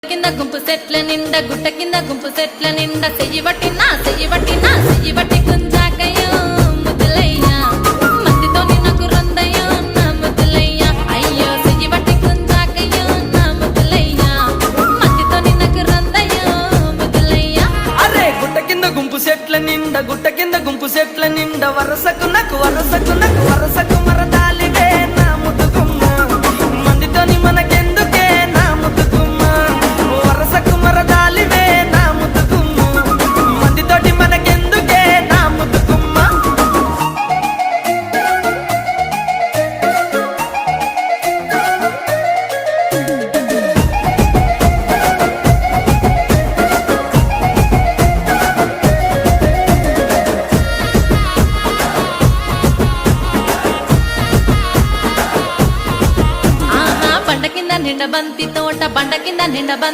కింద గుంపు సెట్ల నిండా గుట్ట కింద గుంపు సెట్ల నిండా చెయ్యి బట్టి గుంజాకయ్యో ముద్దులయ్యా మందితో నాకు రొందయ్యో నా ముద్దులయ్యా అయ్యో చెయ్యి బట్టి గుంజాకయ్యో నా ముద్దులయ్యా మందితో నాకు రొందయ్యో ముద్దులయ్యా. అరే గుట్ట కింద గుంపు సెట్ల నిండా వరసకు మరదాలివే నా ముద్దుగుమ్మ మందితోని మనకెందుకే నా ముద్దుగుమ్మ వరసకు మరదాలివే నా ముద్దుగుమ్మ మందితోటి మనకెందుకే నా ముద్దుగుమ్మ. బండ కింద నిండ బంతి తోట బండ కింద నిండ